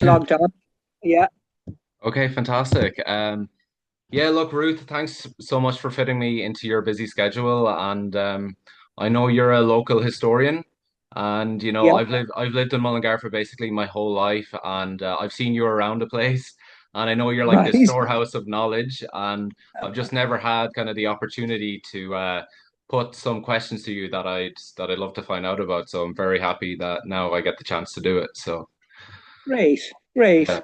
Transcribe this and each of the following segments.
logged on. Yeah, Okay, fantastic. Yeah, look, Ruth, thanks so much for fitting me into your busy schedule. And I know you're a local historian, and yeah, I've lived in Mullingar for basically my whole life, and I've seen you around the place, and I know you're like this right. storehouse of knowledge, and I've just never had kind of the opportunity to put some questions to you that I'd love to find out about. So I'm very happy that now I get the chance to do it. So. Great, great. Yeah.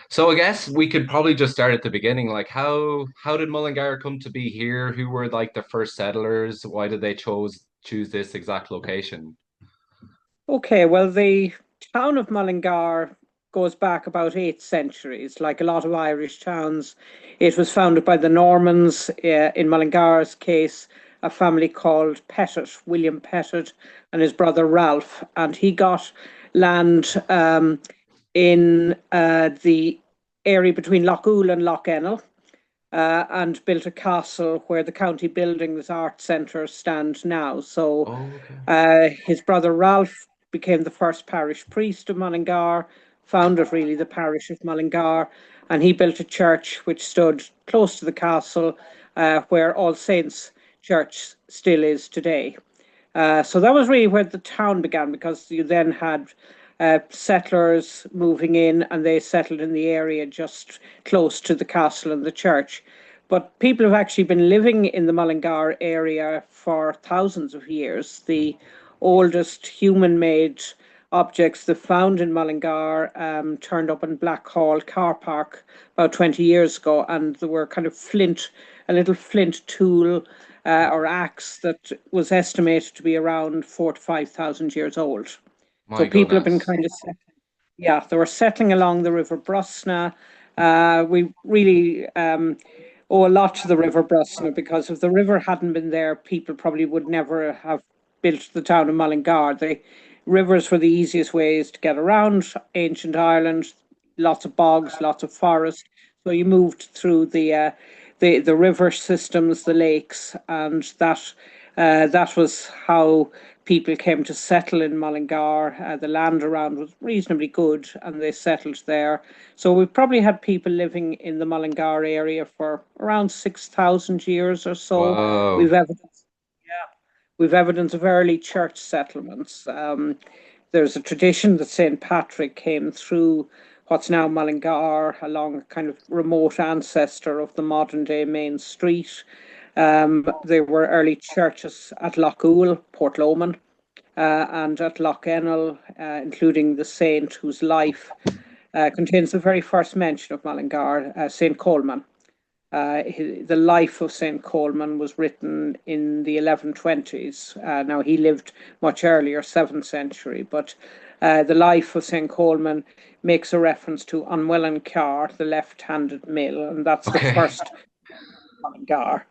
So I guess we could probably just start at the beginning. Like how did Mullingar come to be here? Who were like the first settlers? Why did they choose this exact location? Okay, well, the town of Mullingar goes back about 8 centuries. Like a lot of Irish towns, it was founded by the Normans. In Mullingar's case, a family called Pettit, William Pettit, and his brother Ralph. And he got land in the area between Lough and Lough and built a castle where the county buildings art centre stand now. So Oh, okay. his brother Ralph became the first parish priest of Mullingar, founded really the parish of Mullingar, and he built a church which stood close to the castle, where All Saints Church still is today. So that was really where the town began because you then had settlers moving in and they settled in the area just close to the castle and the church. But people have actually been living in the Mullingar area for thousands of years. The oldest human made objects they found in Mullingar turned up in Blackhall car park about 20 years ago, and there were kind of a little flint tool or axe that was estimated to be around 4 to 5 thousand years old. So My people have been goodness. kind of, yeah, they were settling along the River Brusna. We really owe a lot to the River Brusna because if the river hadn't been there, people probably would never have built the town of Mullingar. The rivers were the easiest ways to get around ancient Ireland, lots of bogs, lots of forest. So you moved through the river systems, the lakes, and that was how people came to settle in Mullingar. The land around was reasonably good, and they settled there. So we've probably had people living in the Mullingar area for around 6,000 years or so. Whoa. We've evidence, yeah, we've evidence of early church settlements. There's a tradition that St. Patrick came through what's now Mullingar along a kind of remote ancestor of the modern day main street. There were early churches at Lough, Port Lomond, and at Lough, including the saint whose life contains the very first mention of Mullingar, Saint Coleman. The life of St. Coleman was written in the 1120s. Now, he lived much earlier, 7th century, but the life of St. Coleman makes a reference to An Mullingar, the left handed mill, and that's the Okay. first Mullingar.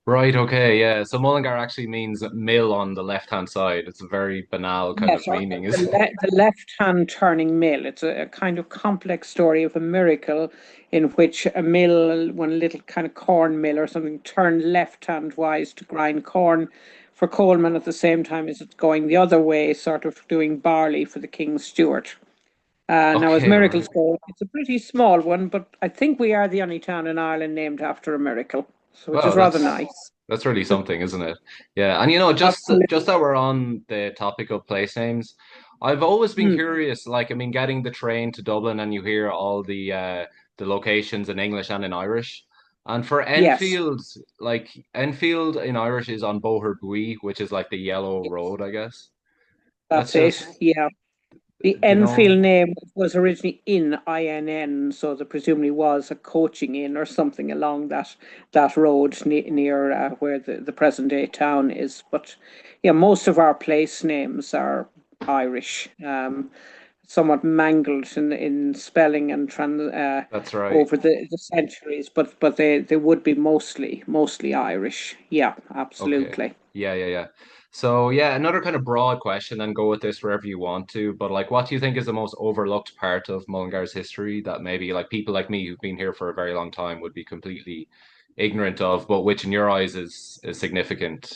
Right, okay, yeah. So Mullingar actually means mill on the left-hand side. It's a very banal kind of Yes, meaning, isn't it? the left hand turning mill. It's a kind of complex story of a miracle in which a mill, one little kind of corn mill or something, turned left hand wise to grind corn for Coleman at the same time as it's going the other way, sort of doing barley for the King's Steward. Now, as Okay, right. miracles go, it's a pretty small one, but I think we are the only town in Ireland named after a miracle, so which Well, is rather nice. that's really something, isn't it? Yeah, and just Absolutely. that we're on the topic of place names, I've always been Mm, curious. Like, I mean, getting the train to Dublin and you hear all the locations in English and in Irish. And for yes, Enfield, like Enfield in Irish is on Boher Bui, which is like the yellow road, I guess. That's that's it. just, Yeah. The you know, Enfield name was originally in INN, so there presumably was a coaching inn or something along that road near where the present day town is. But yeah, most of our place names are Irish, somewhat mangled in spelling and that's right. over the centuries, but they would be mostly Irish. Yeah, Okay. absolutely. Yeah, yeah, yeah. So yeah, another kind of broad question, and go with this wherever you want to. But like, what do you think is the most overlooked part of Mullingar's history that maybe like people like me who've been here for a very long time would be completely ignorant of, but which in your eyes is a significant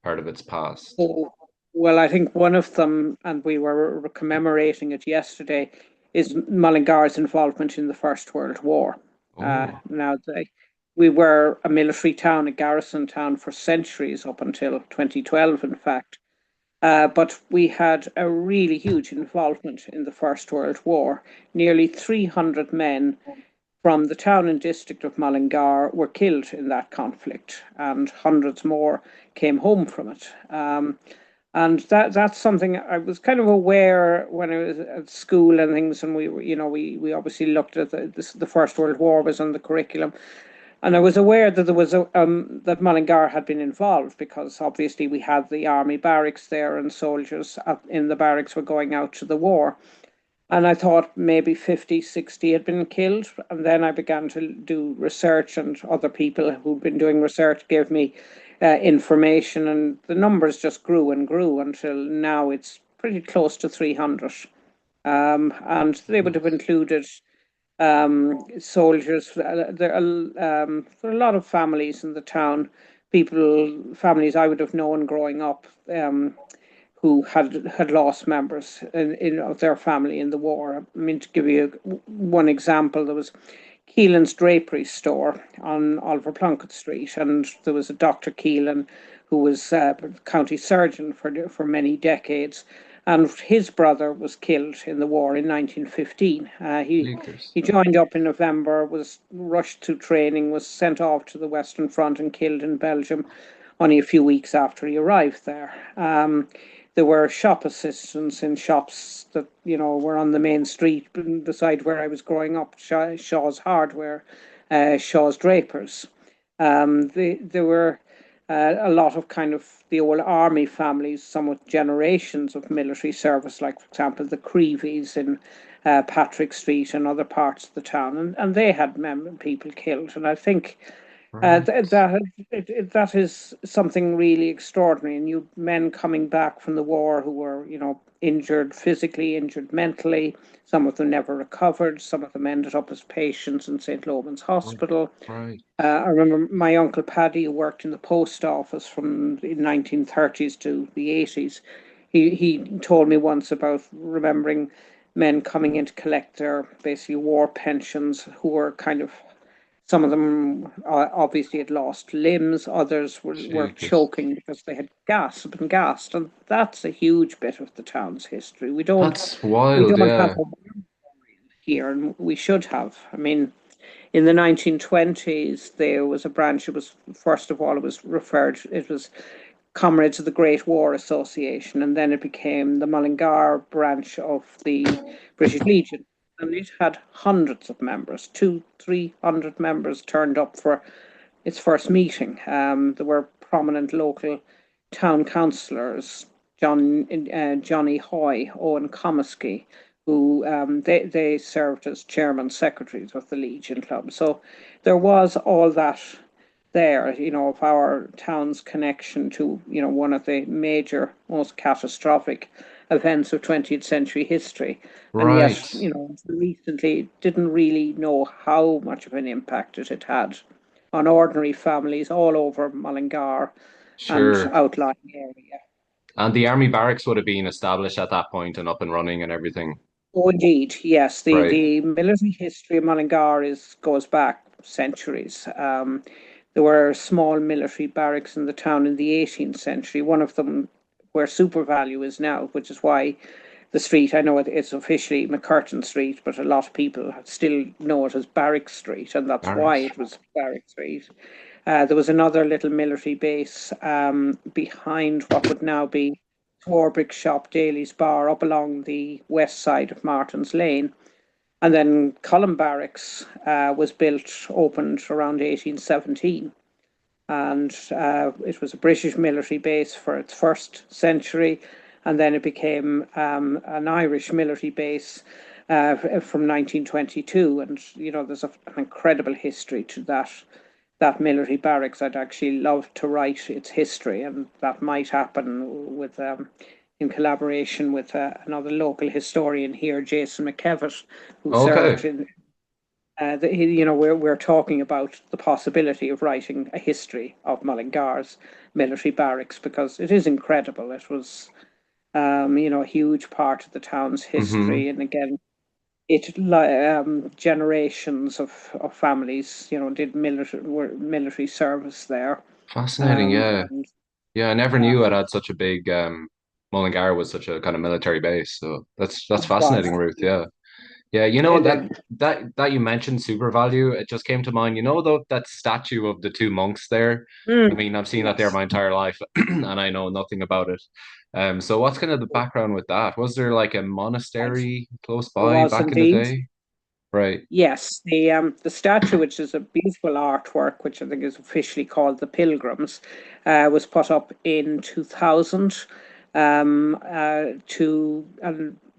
part of its past? Oh, well, I think one of them, and we were commemorating it yesterday, is Mullingar's involvement in the First World War. Oh, Now, we were a military town, a garrison town for centuries up until 2012, in fact. But we had a really huge involvement in the First World War. Nearly 300 men from the town and district of Mullingar were killed in that conflict, and hundreds more came home from it. And that's something I was kind of aware when I was at school and things, and we obviously looked at the First World War was on the curriculum, and I was aware that there was that Mullingar had been involved because obviously we had the army barracks there and soldiers in the barracks were going out to the war. And I thought maybe 50, 60 had been killed. And then I began to do research, and other people who'd been doing research gave me information, and the numbers just grew and grew until now it's pretty close to 300. And they would have included soldiers. There are a lot of families in the town, families I would have known growing up. Who had lost members of their family in the war. I mean, to give you one example, there was Keelan's drapery store on Oliver Plunkett Street, and there was a Dr. Keelan who was county surgeon for many decades, and his brother was killed in the war in 1915. He joined up in November, was rushed to training, was sent off to the Western Front and killed in Belgium only a few weeks after he arrived there. There were shop assistants in shops that were on the main street beside where I was growing up, Shaw's Hardware, Shaw's Drapers. There were a lot of kind of the old army families, some with generations of military service, like, for example, the Creevies in Patrick Street and other parts of the town, and they had people killed. And I think right. that is something really extraordinary. And you men coming back from the war who were, injured physically, injured mentally. Some of them never recovered. Some of them ended up as patients in St. Loman's Hospital. Right. I remember my uncle Paddy, who worked in the post office from the 1930s to the 80s. He told me once about remembering men coming in to collect their basically war pensions who were kind of, some of them obviously had lost limbs, others were Jeepers. choking because they had been gassed, and that's a huge bit of the town's history. That's We wild, don't have yeah. a here, and we should have. I mean, in the 1920s, there was a branch. It was, first of all, it was Comrades of the Great War Association, and then it became the Mullingar branch of the British Legion. And it had hundreds of members, 300 members turned up for its first meeting. There were prominent local town councillors, Johnny Hoy, Owen Comiskey, who they served as chairman secretaries of the Legion Club. So there was all that there, of our town's connection to, one of the major, most catastrophic events of 20th century history. And yet, Right. recently didn't really know how much of an impact it had had on ordinary families all over Mullingar and Sure. outlying area. And the army barracks would have been established at that point and up and running and everything. Oh, indeed, yes. The Right. the military history of Mullingar goes back centuries. There were small military barracks in the town in the 18th century. One of them where Super Value is now, which is why the street, I know it's officially McCurtain Street, but a lot of people still know it as Barrack Street, and that's why Barracks. it was Barrack Street. There was another little military base behind what would now be Swarbrick Shop, Daly's Bar, up along the west side of Martin's Lane. And then Cullen Barracks was built, opened around 1817. And it was a British military base for its first century. And then it became an Irish military base from 1922. And, there's an incredible history to that military barracks. I'd actually love to write its history, and that might happen with in collaboration with another local historian here, Jason McKevitt, who served Okay. in. We're talking about the possibility of writing a history of Mullingar's military barracks because it is incredible. It was, a huge part of the town's Hmm. history, and again, generations of families, did military service there. Fascinating, Um, yeah. and Yeah, I never uh, knew it had such a big Mullingar was such a kind of military base. So that's it was, fascinating, Ruth. Yeah. Yeah, it, that you mentioned super value, it just came to mind. You know though that statue of the two monks there? I mean, I've seen that there yes, my entire life and I know nothing about it. So what's kind of the background with that? Was there like a right. monastery close There by was back in the indeed. day? Right. Yes, the statue, which is a beautiful artwork, which I think is officially called the Pilgrims, was put up in 2000 and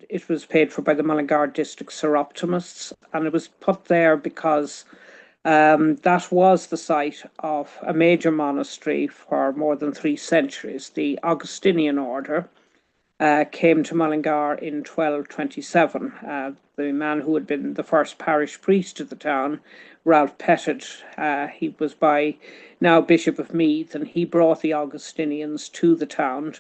it was paid for by the Mullingar District Seroptimists, and it was put there because that was the site of a major monastery for more than 3 centuries, the Augustinian order came to Mullingar in 1227. The man who had been the first parish priest of the town, Ralph Pettit, he was by now Bishop of Meath, and he brought the Augustinians to the town.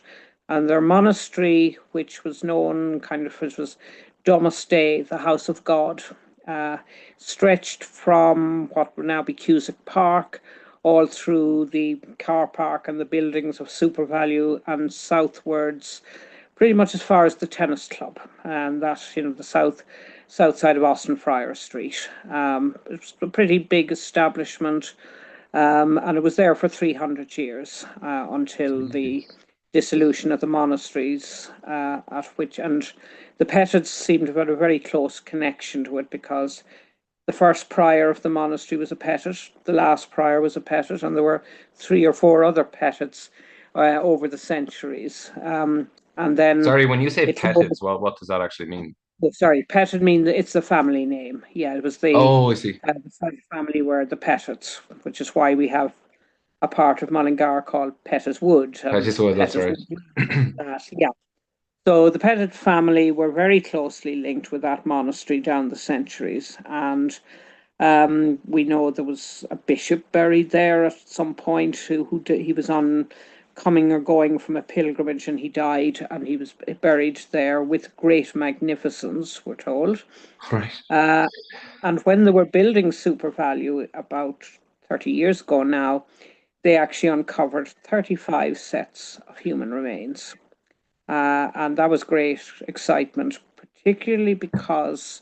And their monastery, which was known kind of as was Domus Dei, the House of God, uh, stretched from what would now be Cusack Park all through the car park and the buildings of SuperValu and southwards pretty much as far as the tennis club, and that the south side of Austin Friar Street. It was a pretty big establishment, and it was there for 300 years until the Jeez. dissolution of the monasteries, at which and the Pettits seem to have had a very close connection to it because the first prior of the monastery was a Pettit, the last prior was a Pettit, and there were 3 or 4 other Pettits over the centuries. And then Sorry, when you say it moved, petids, what does that actually mean? oh, sorry, Pettit means it's the family name. Yeah, it was Oh, I see. the family were the Pettits, which is why we have a part of Mullingar called Pettit Wood, and Pettis was, that's Pettit right. Wood. Yeah. So the Pettit family were very closely linked with that monastery down the centuries, and we know there was a bishop buried there at some point he was on coming or going from a pilgrimage and he died and he was buried there with great magnificence, we're told. Right. Uh, and when they were building Super Value about 30 years ago now, they actually uncovered 35 sets of human remains. And that was great excitement, particularly because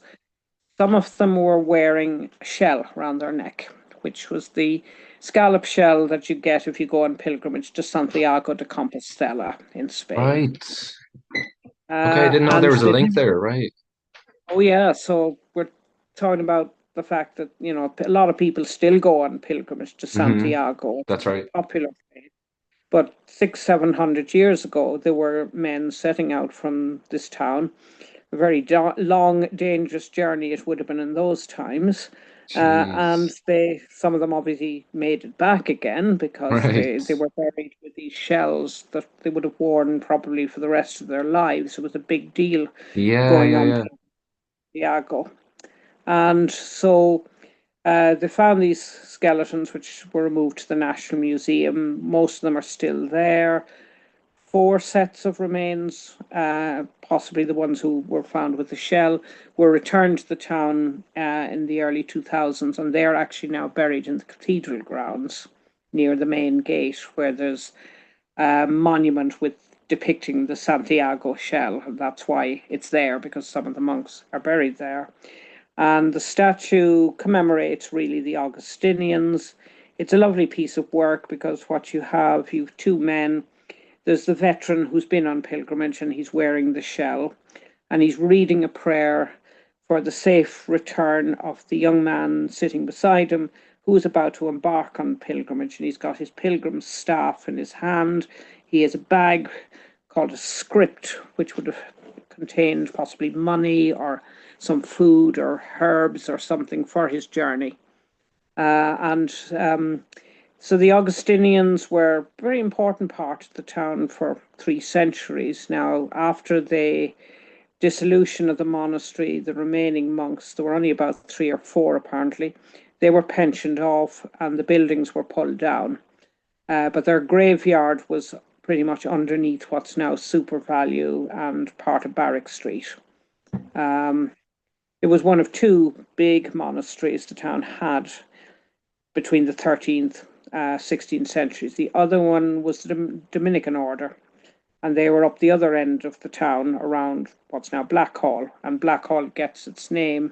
some of them were wearing a shell around their neck, which was the scallop shell that you get if you go on pilgrimage to Santiago de Compostela in Spain. Right. Okay, I didn't know And there was a they, link there, right? oh yeah, so we're talking about the fact that a lot of people still go on pilgrimage to Hmm. Santiago. It's That's a very right. popular place. But 600, 700 years ago, there were men setting out from this town, a very long, dangerous journey it would have been in those times. And Jeez. some of them obviously made it back again because Right. they were buried with these shells that they would have worn probably for the rest of their lives. It was a big deal Yeah, going yeah, on yeah. Santiago. And so they found these skeletons, which were removed to the National Museum. Most of them are still there. 4 sets of remains, possibly the ones who were found with the shell, were returned to the town in the early 2000s, and they're actually now buried in the cathedral grounds near the main gate, where there's a monument with depicting the Santiago shell, and that's why it's there because some of the monks are buried there. And the statue commemorates really the Augustinians. It's a lovely piece of work because what you've 2 men. There's the veteran who's been on pilgrimage and he's wearing the shell and he's reading a prayer for the safe return of the young man sitting beside him who is about to embark on pilgrimage. And he's got his pilgrim's staff in his hand. He has a bag called a script, which would have contained possibly money or some food or herbs or something for his journey. And So the Augustinians were a very important part of the town for 3 centuries. Now, after the dissolution of the monastery, the remaining monks, there were only about 3 or 4 apparently, they were pensioned off and the buildings were pulled down. But their graveyard was pretty much underneath what's now Super Value and part of Barrack Street. Um, It was one of two big monasteries the town had between the 13th, 16th centuries. The other one was the Dominican order, and they were up the other end of the town around what's now Blackhall. And Blackhall gets its name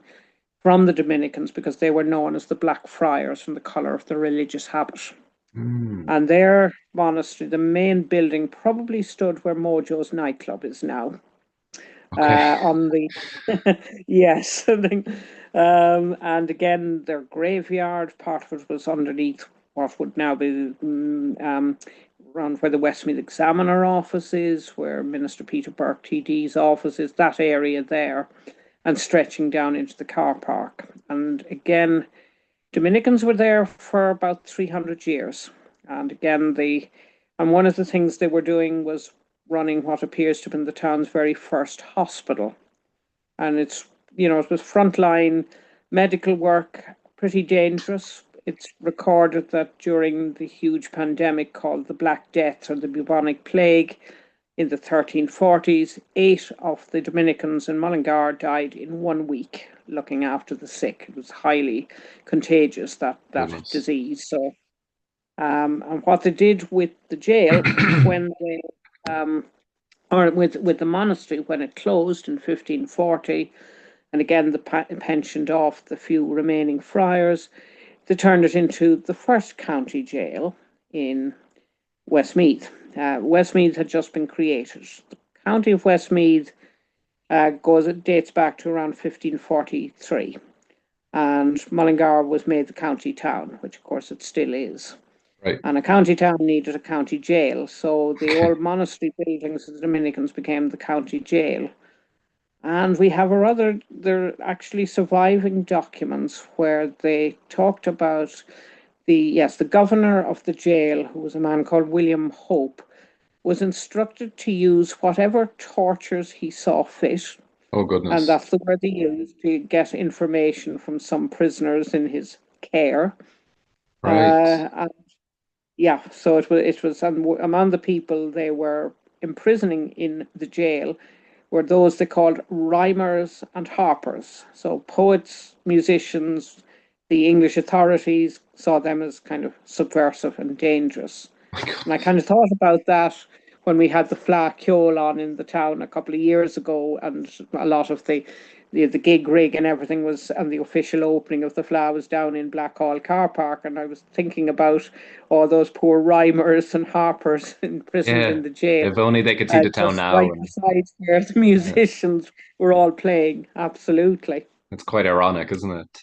from the Dominicans because they were known as the Black Friars from the colour of their religious habit. Mm. And their monastery, the main building, probably stood where Mojo's nightclub is now. Okay. On the yes, and again, their graveyard, part of it was underneath what would now be around where the Westmeath Examiner office is, where Minister Peter Burke TD's office is, that area there, and stretching down into the car park. And again, Dominicans were there for about 300 years. And again, one of the things they were doing was running what appears to have been the town's very first hospital. And it was frontline medical work, pretty dangerous. It's recorded that during the huge pandemic called the Black Death or the bubonic plague in the 1340s, 8 of the Dominicans in Mullingar died in 1 week looking after the sick. It was highly contagious, that Goodness. disease. So, and what they did with the jail when they, or with the monastery when it closed in 1540, and again pensioned off the few remaining friars, they turned it into the first county jail in Westmeath. Westmeath had just been created. The county of Westmeath dates back to around 1543, and Mullingar was made the county town, which of course it still is. Right. And a county town needed a county jail, so the old monastery buildings of the Dominicans became the county jail. And we have they're actually surviving documents where they talked about the governor of the jail, who was a man called William Hope, was instructed to use whatever tortures he saw fit, Oh and goodness. that's the word they used, to get information from some prisoners in his care. Right. And yeah, so it was among the people they were imprisoning in the jail were those they called rhymers and harpers. So poets, musicians, the English authorities saw them as kind of subversive and dangerous. My And I goodness. kind of thought about that when we had the Fleadh Cheoil on in the town a couple of years ago, and a lot of the gig rig and everything was, and the official opening of the Fleadh was down in Blackhall car park, and I was thinking about all those poor rhymers and harpers imprisoned Yeah. in the jail, If only they could see the town just now, right and beside where the yeah, musicians were all playing. Absolutely, it's quite ironic, isn't it?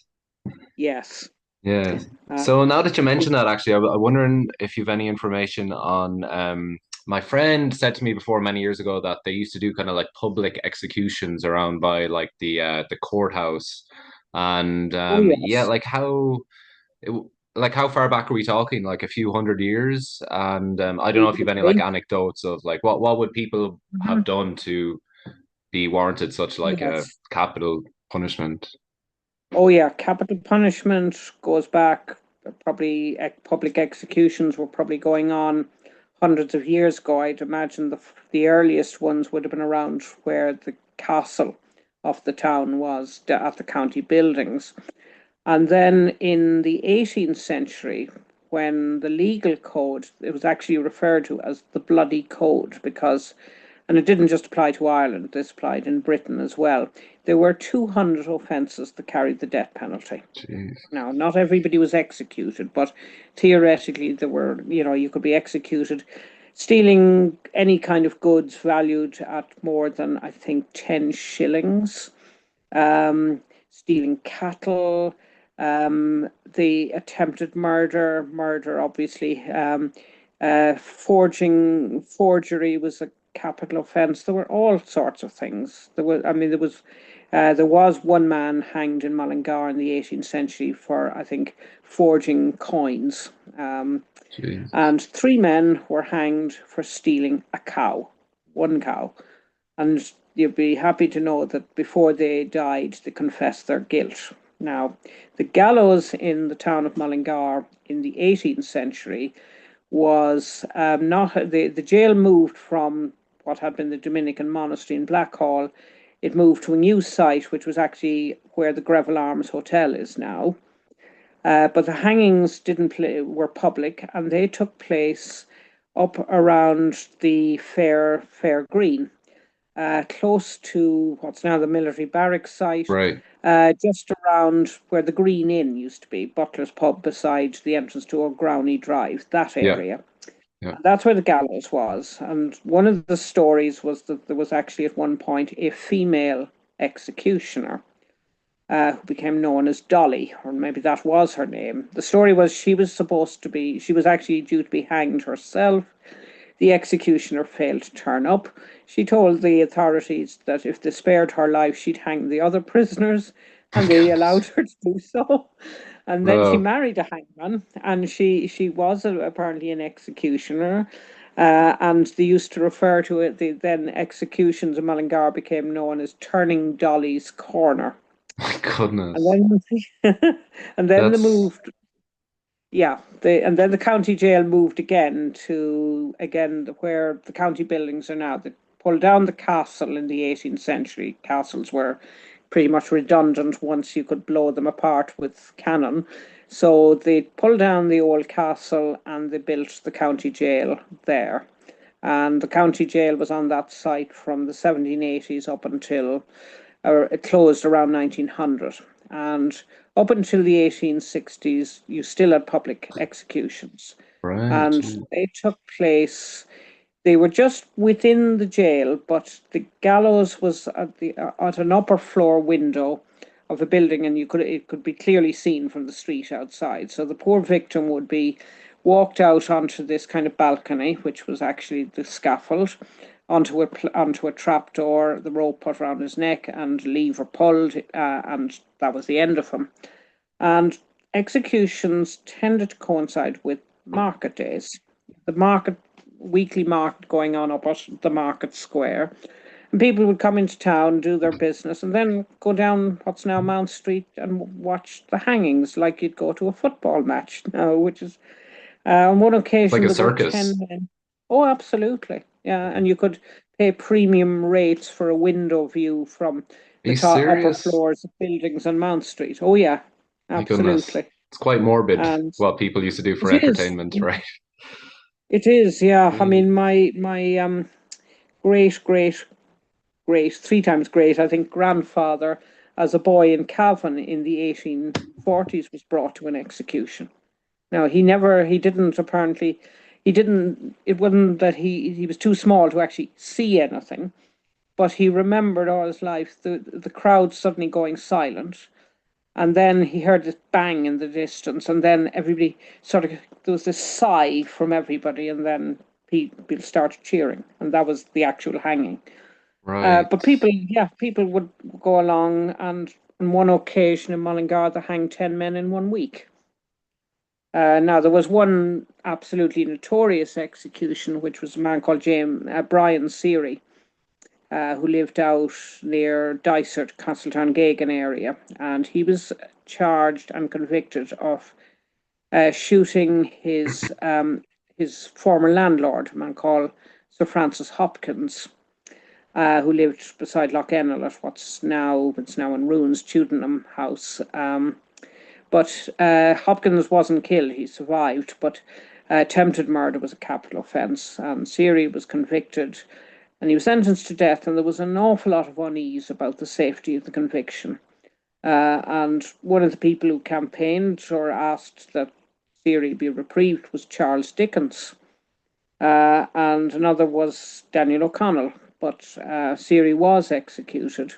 yes. Yeah. Uh, So now that you mention that, actually, I'm wondering if you've any information on. My friend said to me before many years ago that they used to do kind of like public executions around by like the courthouse, and oh yeah, yes. like it, like how far back are we talking? Like a few hundred years? And I don't know if you've any like Absolutely. anecdotes of like what would people have Mhm. done to be warranted such like a Yes. capital punishment? Oh yeah, capital punishment goes back probably public executions were probably going on hundreds of years ago. I'd imagine the earliest ones would have been around where the castle of the town was at the county buildings. And then in the 18th century, when the legal code, it was actually referred to as the Bloody Code because, and it didn't just apply to Ireland, this applied in Britain as well. There were 200 offences that carried the death penalty. Jeez. Now, not everybody was executed, but theoretically, there were, you could be executed stealing any kind of goods valued at more than, I think, 10 shillings, stealing cattle, the attempted murder, obviously, forgery was a capital offence. There were all sorts of things. There was one man hanged in Mullingar in the 18th century for, I think, forging coins. Jesus. And 3 men were hanged for stealing a cow, one cow. And you'd be happy to know that before they died, they confessed their guilt. Now, the gallows in the town of Mullingar in the 18th century was not the jail moved from what had been the Dominican monastery in Blackhall it moved to a new site, which was actually where the Greville Arms Hotel is now. But the hangings were public, and they took place up around the Fair Green, close to what's now the military barracks site, Right. just around where the Green Inn used to be, Butler's Pub beside the entrance to O'Growney Drive, that Yeah. area. Yeah. And that's where the gallows was. And one of the stories was that there was actually at one point a female executioner who became known as Dolly, or maybe that was her name. The story was she was actually due to be hanged herself. The executioner failed to turn up. She told the authorities that if they spared her life, she'd hang the other prisoners, and they allowed her to do so. And then she Oh, married a hangman, and she was apparently an executioner. And they used to refer to it, the then executions in Mullingar became known as turning Dolly's corner. my And goodness. then and then they That's moved, yeah, and then the county jail moved again to where the county buildings are now. They pulled down the castle in the 18th century. Castles were pretty much redundant once you could blow them apart with cannon. So they pulled down the old castle and they built the county jail there. And the county jail was on that site from the 1780s up until, or it closed around 1900. And up until the 1860s, you still had public executions. right. And they took place, they were just within the jail, but the gallows was at an upper floor window of a building, and it could be clearly seen from the street outside. So the poor victim would be walked out onto this kind of balcony, which was actually the scaffold, onto a trap door, the rope put around his neck, and lever pulled, and that was the end of him. And executions tended to coincide with market days. The weekly market going on up at the market square. And people would come into town, do their business, and then go down what's now Mount Street and watch the hangings like you'd go to a football match now, which is on one Like occasion a there were 10 circus. men. Oh, absolutely. Yeah, and you could pay premium rates for a window view from Are the you top upper serious? floors of buildings on Mount Street. Oh, yeah, My goodness. absolutely. It's quite morbid And what people used to do for it is. entertainment, right? It is, yeah. I Really? mean, my great great three times great, I think, grandfather as a boy in Cavan in the 1840s was brought to an execution. Now he didn't apparently, it wasn't that he was too small to actually see anything, but he remembered all his life the crowd suddenly going silent, and then he heard this bang in the distance, and then everybody sort of, there was this sigh from everybody, and then people started cheering, and that was the actual hanging. Right. But people, yeah, people would go along, and on one occasion in Mullingar, they hanged 10 men in 1 week. Now, there was one absolutely notorious execution, which was a man called James Brian Seary, who lived out near Dysart, Castletown-Gagan area, and he was charged and convicted of shooting his former landlord, a man called Sir Francis Hopkins, who lived beside Loch Ennell at it's now in ruins, Tudenham House. But Hopkins wasn't killed; he survived. But attempted murder was a capital offence, and Seary was convicted, and he was sentenced to death. And there was an awful lot of unease about the safety of the conviction. And one of the people who campaigned or asked that Seary be reprieved was Charles Dickens, and another was Daniel O'Connell. But Seary was executed,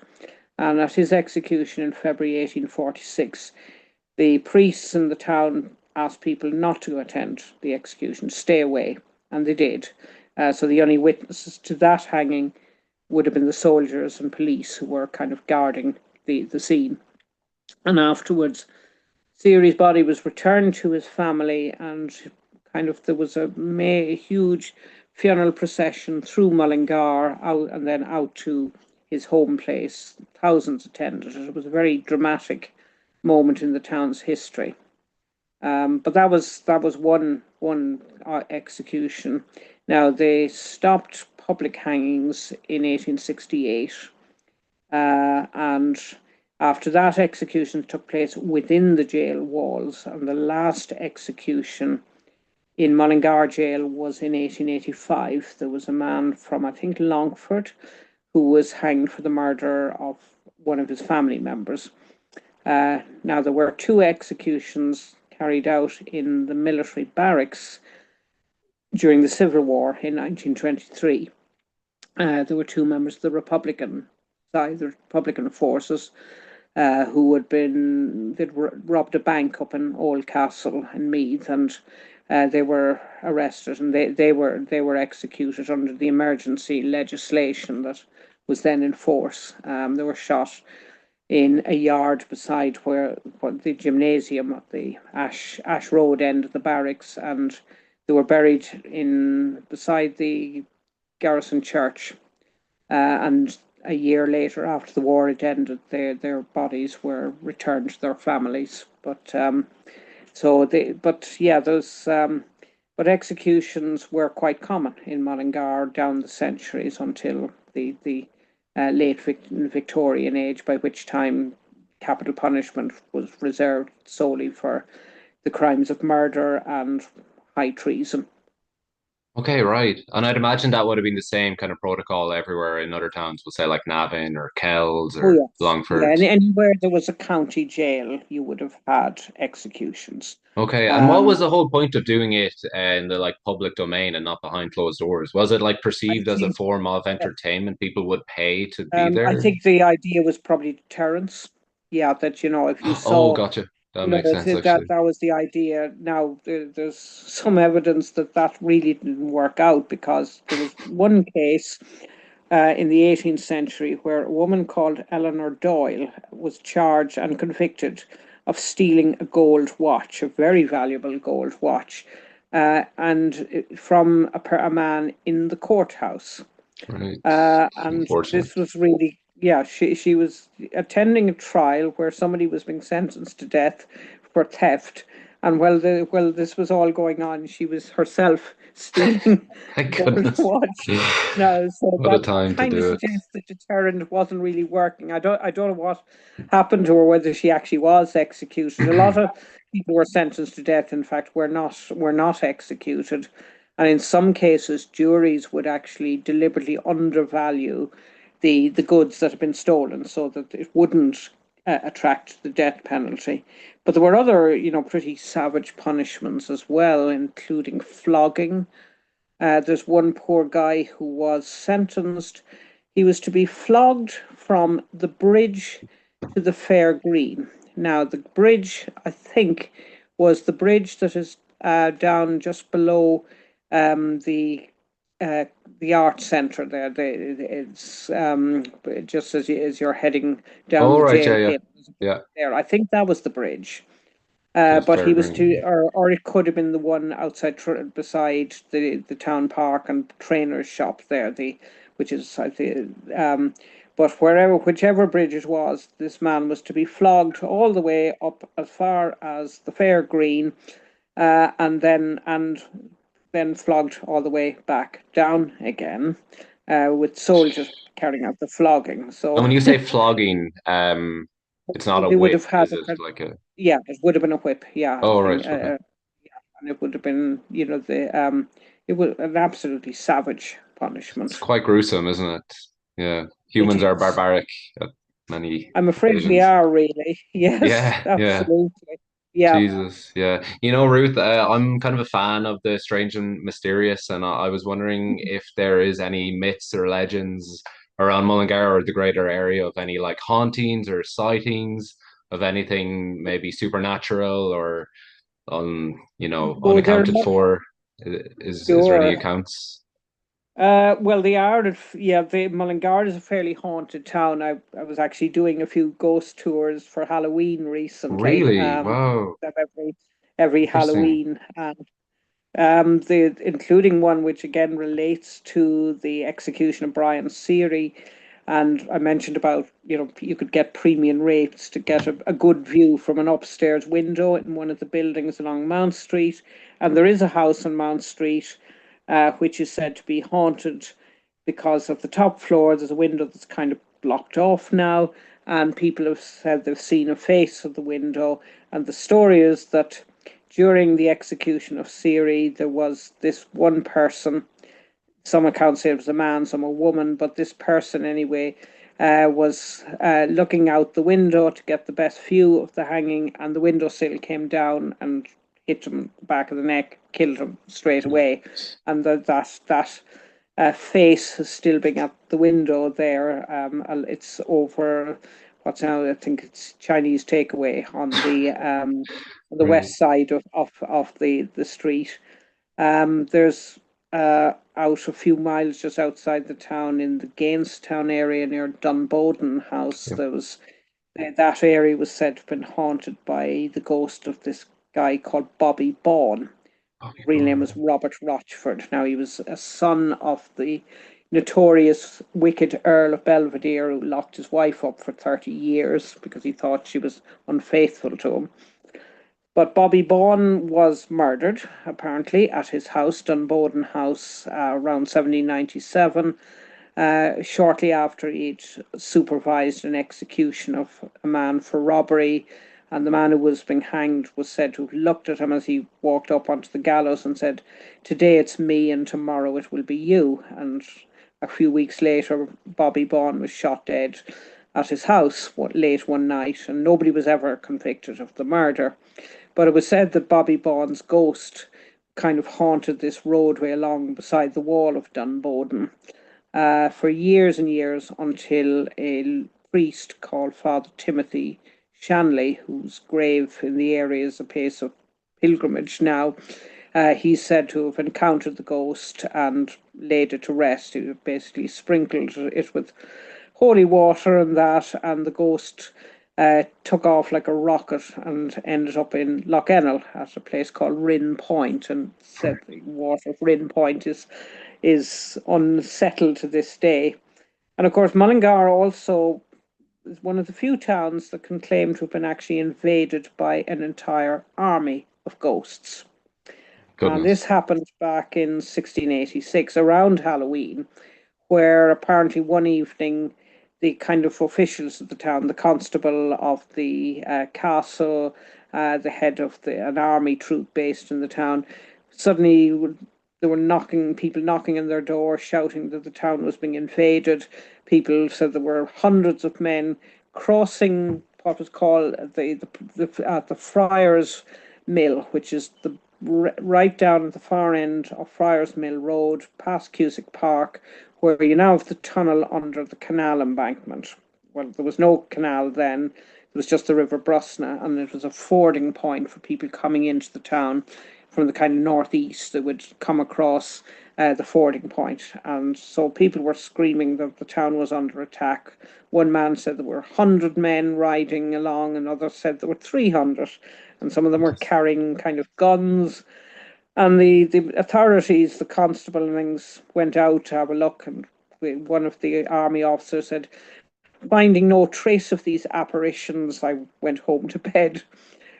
and at his execution in February 1846, the priests in the town asked people not to attend the execution, stay away, and they did. So the only witnesses to that hanging would have been the soldiers and police who were kind of guarding the scene. And afterwards, Seary's body was returned to his family, and kind of there was a huge funeral procession through Mullingar out and then out to his home place. Thousands attended it. It was a very dramatic moment in the town's history. But that was one execution. Now they stopped public hangings in 1868, And after that, executions took place within the jail walls, and the last execution in Mullingar jail was in 1885. There was a man from, I think, Longford, who was hanged for the murder of one of his family members. Now, there were two executions carried out in the military barracks during the Civil War in 1923. There were two members of the Republican side, the Republican forces, who they'd robbed a bank up in Oldcastle in Meath, and they were arrested, and they were executed under the emergency legislation that was then in force. They were shot in a yard beside where the gymnasium at the Ash Road end of the barracks, and they were buried beside the garrison church. And a year later, after the war had ended, their bodies were returned to their families. But executions were quite common in Mullingar down the centuries until the late Victorian age, by which time capital punishment was reserved solely for the crimes of murder and high treason. Okay, right. And I'd imagine that would have been the same kind of protocol everywhere in other towns, we'll say like Navan or Kells Oh or yes, yeah, Longford. and anywhere there was a county jail, you would have had executions. Okay, and what Um, was the whole point of doing it in the like public domain and not behind closed doors? Was it like I perceived as a think form of entertainment? People would pay to be I there? think the idea was probably deterrence. Yeah, that if you Oh, saw, gotcha. That makes sense that actually. that was the idea. Now there's some evidence that that really didn't work out, because there was one case in the 18th century where a woman called Eleanor Doyle was charged and convicted of stealing a gold watch, a very valuable gold watch, and from a man in the courthouse. Right. And Unfortunate. this was really, yeah, she was attending a trial where somebody was being sentenced to death for theft. And while this was all going on, she was herself stealing Thank gold goodness. watch. No, so What a that time to kind of do it. suggests the deterrent wasn't really working. I don't know what happened to her, whether she actually was executed. A lot of people were sentenced to death, in fact, were not executed. And in some cases, juries would actually deliberately undervalue the goods that have been stolen so that it wouldn't attract the death penalty. But there were other, pretty savage punishments as well, including flogging. There's one poor guy who was sentenced. He was to be flogged from the bridge to the fair green. Now, the bridge, I think, was the bridge that is down just below the uh, the art centre there. It's just as you're heading down All the right, jail yeah, yeah. hill. Yeah, There, I think that was the bridge. to But he was to, Fairgreen. or it could have been the one outside beside the town park and trainer's shop there, which is I think, but whichever bridge it was, this man was to be flogged all the way up as far as the fair green, and then flogged all the way back down again, with soldiers carrying out the flogging. And So when you say flogging, it's not a they would whip, have had is it? Like a yeah, it would have been a whip. Yeah, I oh think. right, okay. And it would have been, it was an absolutely savage It's punishment. quite gruesome, isn't it? Yeah. It Humans are is. barbaric at many I'm afraid we occasions. are really. Yes, Yeah, yeah. absolutely. Yeah. Jesus, yeah. You know, Ruth, I'm kind of a fan of the strange and mysterious, and I was wondering if there is any myths or legends around Mullingar or the greater area of any like hauntings or sightings of anything maybe supernatural or Oh, they're unaccounted not for. Is there any sure. accounts? Well, the Mullingar is a fairly haunted town. I was actually doing a few ghost tours for Halloween recently, Really? Wow. of every Interesting. Halloween, and including one which again relates to the execution of Brian Seary. And I mentioned about, you could get premium rates to get a good view from an upstairs window in one of the buildings along Mount Street. And there is a house on Mount Street, which is said to be haunted because of the top floor. There's a window that's kind of blocked off now, and people have said they've seen a face at the window. And the story is that during the execution of Siri, there was this one person. Some accounts say it was a man, some a woman, but this person anyway was looking out the window to get the best view of the hanging, and the windowsill came down and hit him back of the neck, killed him straight away. And that face is still being at the window there. It's over what's now, I think it's Chinese takeaway on the Right. west side of the street. There's out a few miles just outside the town in the Gainestown area near Dunboden House. Yep. There was that area was said to have been haunted by the ghost of this guy called Bobby Bawn. Bobby Real name was Bond. Robert Rochford. Now he was a son of the notorious wicked Earl of Belvedere who locked his wife up for 30 years because he thought she was unfaithful to him. But Bobby Bawn was murdered, apparently, at his house, Dunboden House, around 1797, shortly after he'd supervised an execution of a man for robbery. And the man who was being hanged was said to have looked at him as he walked up onto the gallows and said, "Today it's me and tomorrow it will be you." And a few weeks later, Bobby Bawn was shot dead at his house late one night, and nobody was ever convicted of the murder. But it was said that Bobby Bawn's ghost kind of haunted this roadway along beside the wall of Dunboden for years and years until a priest called Father Timothy Shanley, whose grave in the area is a place of pilgrimage now, he's said to have encountered the ghost and laid it to rest. He basically sprinkled it with holy water and that, and the ghost took off like a rocket and ended up in Lough at a place called Rin Point, and said the water of Rin Point is unsettled to this day. And of course, Mullingar also is one of the few towns that can claim to have been actually invaded by an entire army of ghosts. And this Goodness. happened back in 1686 around Halloween, where apparently one evening the kind of officials of the town, the constable of the castle, the head of an army troop based in the town, suddenly there were people knocking on their door, shouting that the town was being invaded. People said there were hundreds of men crossing what was called the Friars Mill, which is the right down at the far end of Friars Mill Road, past Cusick Park, where you now have the tunnel under the canal embankment. Well, there was no canal then, it was just the River Brusna, and it was a fording point for people coming into the town from the kind of northeast that would come across the fording point. And so people were screaming that the town was under attack. One man said there were 100 men riding along, and others said there were 300, and some of them were carrying kind of guns. And the authorities, the constable and things, went out to have a look, and one of the army officers said, "Finding no trace of these apparitions, I went home to bed."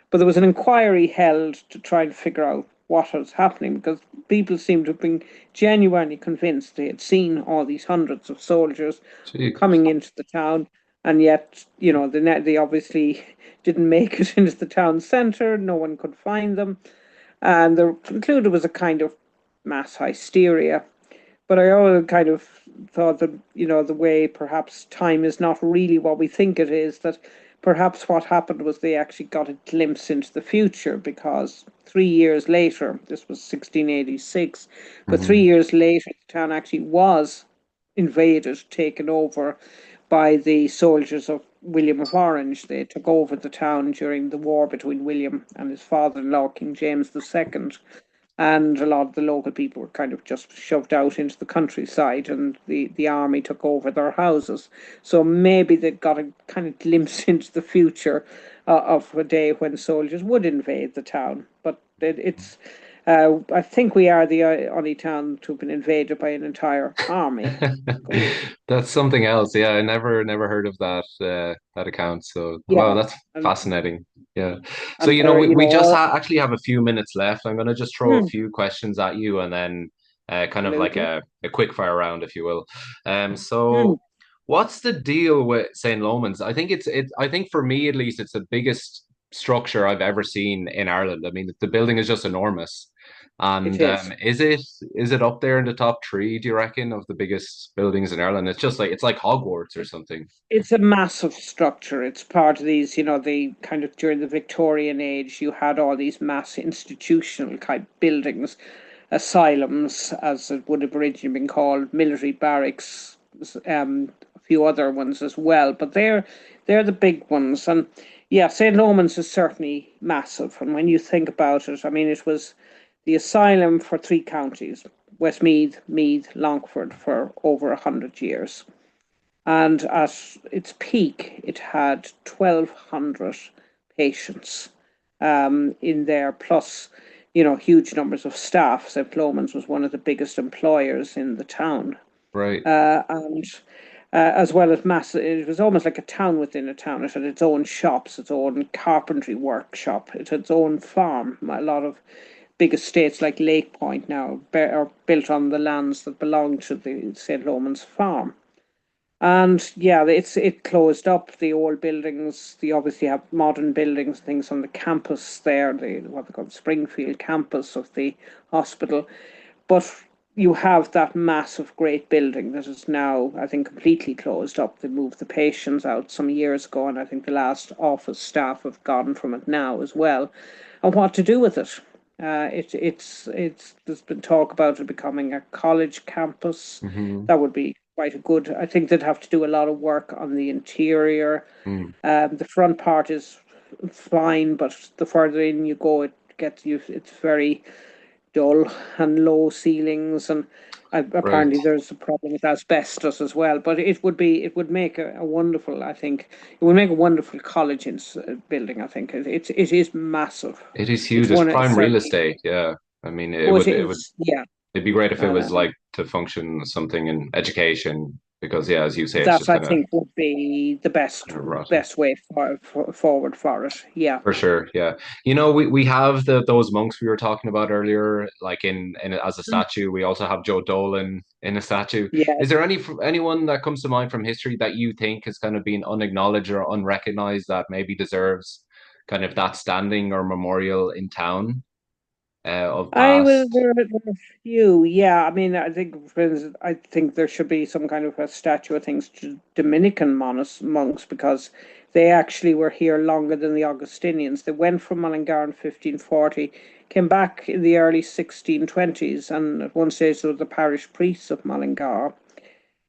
But there was an inquiry held to try and figure out what was happening, because people seemed to have been genuinely convinced they had seen all these hundreds of soldiers Jesus. coming into the town, and yet, they obviously didn't make it into the town centre. No one could find them, and they concluded it was a kind of mass hysteria. But I always kind of thought that, the way perhaps time is not really what we think it is, that perhaps what happened was they actually got a glimpse into the future, because 3 years later, this was 1686, but three Mhm. years later, the town actually was invaded, taken over by the soldiers of William of Orange. They took over the town during the war between William and his father-in-law, King James II, and a lot of the local people were kind of just shoved out into the countryside, and the army took over their houses. So maybe they got a kind of glimpse into the future of a day when soldiers would invade the town. But I think we are the only town to have been invaded by an entire army of ghosts. That's something else. Yeah, I never heard of that account. So wow, Yeah, that's and fascinating. Yeah. So and they're, we just actually have a few minutes left. I'm gonna just throw a hmm, few questions at you and then kind of like absolutely. a quick fire round, if you will. Hmm. So What's the deal with St. Lomans? I think I think for me at least it's the biggest structure I've ever seen in Ireland. I mean, the building is just enormous. It And is. is it up there in the top three, do you reckon, of the biggest buildings in Ireland? It's just like it's like Hogwarts or something. It's a massive structure. It's part of these, the kind of during the Victorian age, you had all these mass institutional type buildings, asylums, as it would have originally been called, military barracks, a few other ones as well. But they're the big ones. And yeah, St. Lomans is certainly massive. And when you think about it, I mean, it was the asylum for three counties, Westmeath, Meath, Longford, for over 100 years. And at its peak, it had 1,200 patients in there, plus, huge numbers of staff. St. Flomans was one of the biggest employers in the town. Right. And as well as massive, it was almost like a town within a town. It had its own shops, its own carpentry workshop, it had its own farm. A lot of big estates like Lake Point now are built on the lands that belong to the St. Lomans farm. And yeah, it closed up the old buildings. They obviously have modern buildings, things on the campus there, the what they call the Springfield campus of the hospital. But you have that massive, great building that is now, I think, completely closed up. They moved the patients out some years ago, and I think the last office staff have gone from it now as well. And what to do with it? It's there's been talk about it becoming a college campus. Hmm. That would be quite a good. I think they'd have to do a lot of work on the interior. The front part is fine, but the further in you go, it gets you. It's very dull and low ceilings, and Right. apparently there's a problem with asbestos as well. But it would make a wonderful. I think it would make a wonderful college building. I think it is massive. It is It's huge. It's one. It's prime real certainly. estate. Yeah. I mean, Oh, it is. Yeah. it'd be great if it was Uh, like to function something in education because yeah, as you say, it's that just I think would be the kind of rotten. best way forward for it. Yeah. For sure, yeah. We have those monks we were talking about earlier, like in as a statue. We also have Joe Dolan in a statue. Yeah. Is there anyone that comes to mind from history that you think has kind of been unacknowledged or unrecognized that maybe deserves kind of that standing or memorial in town of I will. past? There are a few. Yeah, I mean, I think, for instance, I think there should be some kind of a statue of things to Dominican monks because they actually were here longer than the Augustinians. They went from Mullingar in 1540, came back in the early 1620s, and at one stage they were the parish priests of Mullingar.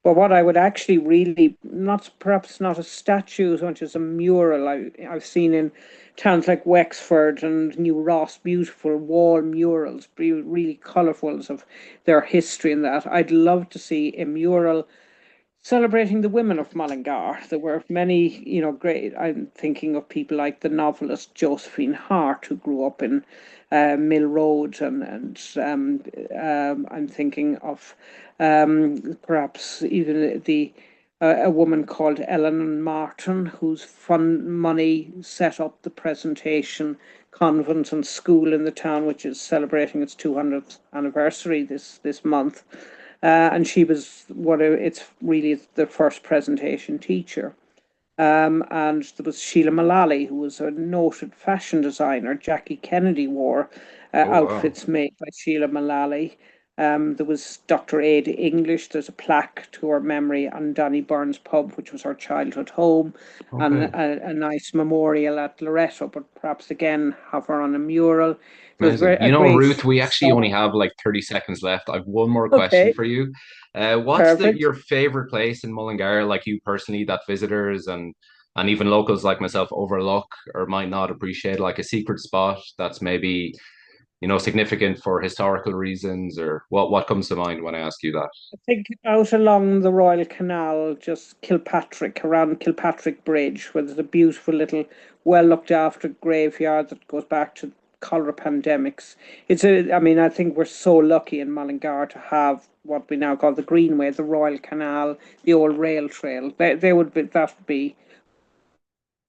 But what I would actually really, not perhaps not a statue as much as a mural, I've seen in towns like Wexford and New Ross, beautiful wall murals, really colourful of their history and that. I'd love to see a mural celebrating the women of Mullingar. There were many, great. I'm thinking of people like the novelist Josephine Hart, who grew up in Mill Road, and I'm thinking of perhaps even the a woman called Ellen Martin, whose fund money set up the presentation convent and school in the town, which is celebrating its 200th anniversary this month. And she was it's really the first presentation teacher. And there was Sheila Mullally, who was a noted fashion designer. Jackie Kennedy wore Oh wow. outfits made by Sheila Mullally. There was Dr. Ada English. There's a plaque to her memory on Donny Burns Pub, which was her childhood home, and Okay. a nice memorial at Loretto, but perhaps again have her on a mural. There was Amazing. a great Ruth, we actually only song. have like 30 seconds left. I've one more question Okay, for you. What's perfect. your favorite place in Mullingar, like you personally, that visitors and even locals like myself overlook or might not appreciate, like a secret spot that's maybe, significant for historical reasons, or what comes to mind when I ask you that? I think out along the Royal Canal, just Kilpatrick, around Kilpatrick Bridge, where there's a beautiful little, well looked after graveyard that goes back to cholera pandemics. I mean, I think we're so lucky in Mullingar to have what we now call the Greenway, the Royal Canal, the old rail trail. They would be, that would be